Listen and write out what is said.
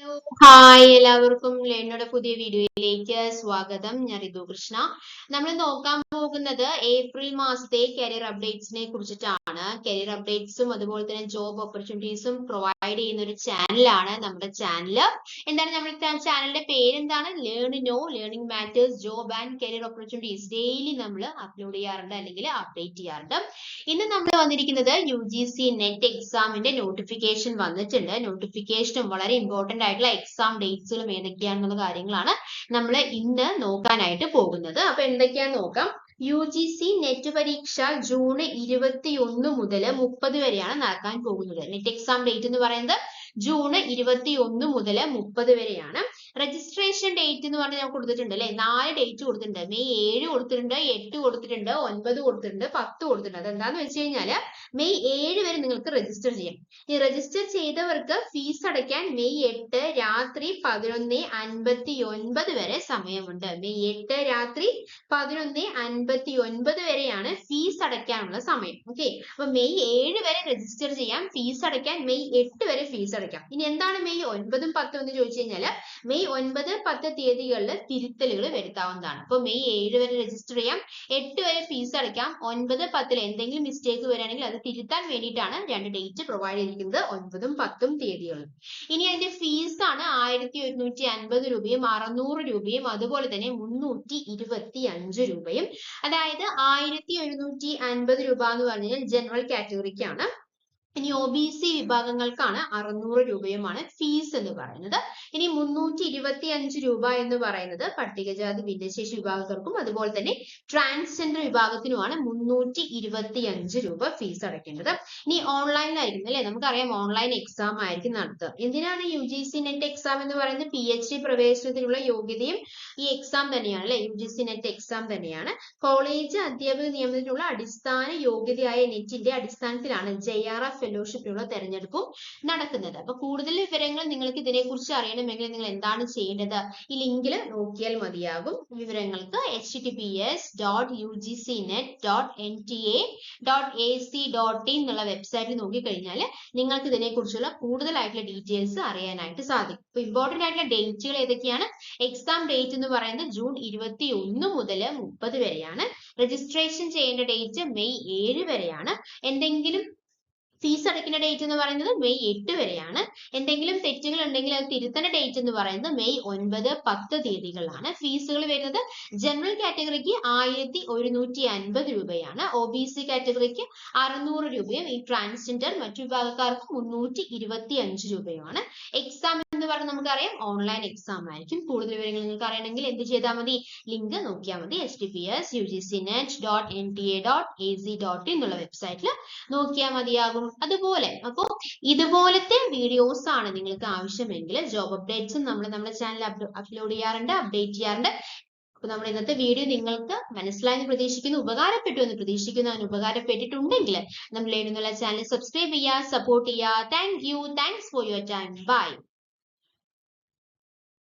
Hello hi എല്ലാവർക്കും ലേണയുടെ പുതിയ വീഡിയോയിലേക്ക് സ്വാഗതം. ഞാൻ ഋതു കൃഷ്ണ. നമ്മൾ നോക്കാൻ പോകുന്നത് ഏപ്രിൽ മാസത്തെ കരിയർ അപ്ഡേറ്റ്സിനെ കുറിച്ചിട്ടാണ്. കരിയർ അപ്ഡേറ്റ്സും അതുപോലെ തന്നെ ജോബ് ഓപ്പർച്യൂണിറ്റീസും പ്രൊവൈഡ് ചെയ്യുന്ന ഒരു ചാനലാണ് നമ്മുടെ ചാനല്. എന്താണ് നമ്മുടെ ചാനലിന്റെ പേരെന്താണ്? Learning matters job and career opportunities. Daily നമ്മൾ അപ്ലോഡ് ചെയ്യാറുണ്ട് അല്ലെങ്കിൽ അപ്ഡേറ്റ് ചെയ്യാറുണ്ട്. ഇന്ന് നമ്മൾ വന്നിരിക്കുന്നത് UGC നെറ്റ് എക്സാമിന്റെ നോട്ടിഫിക്കേഷൻ വന്നിട്ടുണ്ട്. നോട്ടിഫിക്കേഷനും വളരെ ഇമ്പോർട്ടന്റ് ആയിട്ടുള്ള എക്സാം ഡേറ്റ്സുകളും ഏതൊക്കെയാണെന്നുള്ള കാര്യങ്ങളാണ് നമ്മൾ ഇന്ന് നോക്കാനായിട്ട് പോകുന്നത്. അപ്പൊ എന്തൊക്കെയാന്ന് നോക്കാം. UGC നെറ്റ് പരീക്ഷ ജൂൺ 21 മുതൽ 30 വരെയാണ് നടക്കാൻ പോകുന്നത്. നെറ്റ് എക്സാം ഡേറ്റ് എന്ന് പറയുന്നത് ജൂൺ 21 മുതൽ 30 വരെയാണ്. രജിസ്ട്രേഷൻ ഡേറ്റ് എന്ന് പറഞ്ഞാൽ നമുക്ക് കൊടുത്തിട്ടുണ്ട് അല്ലെ, 4 ഡേറ്റ് കൊടുത്തിട്ടുണ്ട്. മെയ് 7 കൊടുത്തിട്ടുണ്ട്, 8 കൊടുത്തിട്ടുണ്ട്, 9 കൊടുത്തിട്ടുണ്ട്, 10 കൊടുത്തിട്ടുണ്ട്. അതെന്താന്ന് വെച്ച് കഴിഞ്ഞാല് മെയ് 7 വരെ നിങ്ങൾക്ക് രജിസ്റ്റർ ചെയ്യാം. ഈ രജിസ്റ്റർ ചെയ്തവർക്ക് ഫീസ് അടയ്ക്കാൻ മെയ് 8 രാത്രി 11:59 വരെ സമയമുണ്ട്. മെയ് 8 രാത്രി 11:59 വരെയാണ് ഫീസ് അടയ്ക്കാനുള്ള സമയം. ഓക്കെ, അപ്പൊ മെയ് 7 വരെ രജിസ്റ്റർ ചെയ്യാം, ഫീസ് അടയ്ക്കാൻ മെയ് 8 വരെ ഫീസ് അടയ്ക്കാം. ഇനി എന്താണ് മെയ് 9ഉം 10ഉം എന്ന് ചോദിച്ചു കഴിഞ്ഞാൽ മെയ് 9, 10 തീയതികളിൽ തിരുത്തലുകൾ വരുത്താവുന്നതാണ്. അപ്പൊ മെയ് 7 വരെ രജിസ്റ്റർ ചെയ്യാം, 8 വരെ ഫീസ് അടയ്ക്കാം. 9, 10 എന്തെങ്കിലും മിസ്റ്റേക്ക് വരികയാണെങ്കിൽ അത് തിരുത്താൻ വേണ്ടിയിട്ടാണ് രണ്ട് ഡേറ്റ് പ്രൊവൈഡ് ചെയ്തിരിക്കുന്നത്, 9ഉം 10ഉം തീയതികളും. ഇനി അതിന്റെ ഫീസ് ആണ് 1150 രൂപയും 600 രൂപയും അതുപോലെ തന്നെ 325 രൂപയും. അതായത് 1150 രൂപ എന്ന് പറഞ്ഞാൽ ജനറൽ കാറ്റഗറിക്കാണ്. ഇനി OBC വിഭാഗങ്ങൾക്കാണ് 600 രൂപയുമാണ് ഫീസ് എന്ന് പറയുന്നത്. ഇനി 325 രൂപ എന്ന് പറയുന്നത് പട്ടികജാതി ഭിന്നശേഷി വിഭാഗക്കാർക്കും അതുപോലെ തന്നെ ട്രാൻസ്ജെൻഡർ വിഭാഗത്തിനുമാണ് 325 രൂപ ഫീസ് അടയ്ക്കേണ്ടത്. ഇനി ഓൺലൈനിലായിരിക്കും അല്ലെ, നമുക്കറിയാം ഓൺലൈൻ എക്സാം ആയിരിക്കും നടത്തുക. എന്തിനാണ് UGC നെറ്റ് എക്സാം എന്ന് പറയുന്നത്? PhD പ്രവേശനത്തിനുള്ള യോഗ്യതയും ഈ എക്സാം തന്നെയാണ് അല്ലെ, UGC നെറ്റ് എക്സാം തന്നെയാണ്. കോളേജ് അധ്യാപക നിയമനത്തിനുള്ള അടിസ്ഥാന യോഗ്യതയായ നെറ്റിന്റെ അടിസ്ഥാനത്തിലാണ് JRF ഫെലോഷിപ്പിനുള്ള തെരഞ്ഞെടുപ്പും നടക്കുന്നത്. അപ്പൊ കൂടുതൽ വിവരങ്ങൾ നിങ്ങൾക്ക് ഇതിനെക്കുറിച്ച് അറിയണമെങ്കിൽ നിങ്ങൾ എന്താണ് ചെയ്യേണ്ടത്? ഈ ലിങ്കിൽ നോക്കിയാൽ മതിയാകും. വിവരങ്ങൾക്ക് https.ugcnet.nta.ac.in എന്നുള്ള വെബ്സൈറ്റിൽ നോക്കിക്കഴിഞ്ഞാൽ നിങ്ങൾക്ക് ഇതിനെക്കുറിച്ചുള്ള കൂടുതലായിട്ടുള്ള ഡീറ്റെയിൽസ് അറിയാനായിട്ട് സാധിക്കും. അപ്പൊ ഇമ്പോർട്ടന്റ് ആയിട്ടുള്ള ഡേറ്റുകൾ ഏതൊക്കെയാണ്? എക്സാം ഡേറ്റ് എന്ന് പറയുന്നത് ജൂൺ 21 മുതൽ 30 വരെയാണ്. രജിസ്ട്രേഷൻ ചെയ്യേണ്ട ഡേറ്റ് മെയ് 7 വരെയാണ്. എന്തെങ്കിലും ഫീസ് അടയ്ക്കുന്ന ഡേറ്റ് എന്ന് പറയുന്നത് മെയ് 8 വരെയാണ്. എന്തെങ്കിലും തെറ്റുകൾ ഉണ്ടെങ്കിൽ അത് തിരുത്തേണ്ട ഡേറ്റ് എന്ന് പറയുന്നത് മെയ് 9, 10 തീയതികളാണ്. ഫീസുകൾ വരുന്നത് ജനറൽ കാറ്റഗറിക്ക് 1150 രൂപയാണ്, OBC കാറ്റഗറിക്ക് 600 രൂപയും ഈ ട്രാൻസ്ജെൻഡർ മറ്റു വിഭാഗക്കാർക്ക് 325 രൂപയുമാണ്. എക്സാം എന്ന് പറഞ്ഞാൽ നമുക്കറിയാം ഓൺലൈൻ എക്സാം ആയിരിക്കും. കൂടുതൽ വിവരങ്ങൾ നിങ്ങൾക്ക് അറിയണമെങ്കിൽ എന്ത് ചെയ്താൽ മതി? ലിങ്ക് നോക്കിയാൽ മതി. https://ugcnet.nta.ac.in എന്നുള്ള വെബ്സൈറ്റിൽ നോക്കിയാൽ മതിയാകും. അതുപോലെ അപ്പോൾ ഇതുപോലത്തെ വീഡിയോസ് ആണ് നിങ്ങൾക്ക് ആവശ്യമെങ്കിൽ ജോബ് അപ്ഡേറ്റ്സും നമ്മൾ നമ്മുടെ ചാനൽ അപ്ലോഡ് ചെയ്യാറുണ്ട്, അപ്ഡേറ്റ് ചെയ്യാറുണ്ട്. അപ്പൊ നമ്മുടെ ഇന്നത്തെ വീഡിയോ നിങ്ങൾക്ക് മനസ്സിലായെന്ന് പ്രതീക്ഷിക്കുന്നു, ഉപകാരപ്പെട്ടു എന്ന് പ്രതീക്ഷിക്കുന്നു. അതിന് ഉപകാരപ്പെട്ടിട്ടുണ്ടെങ്കിൽ നമ്മൾ എന്നുള്ള ചാനൽ സബ്സ്ക്രൈബ് ചെയ്യുക, സപ്പോർട്ട് ചെയ്യുക. Thank you, thanks for your time, by.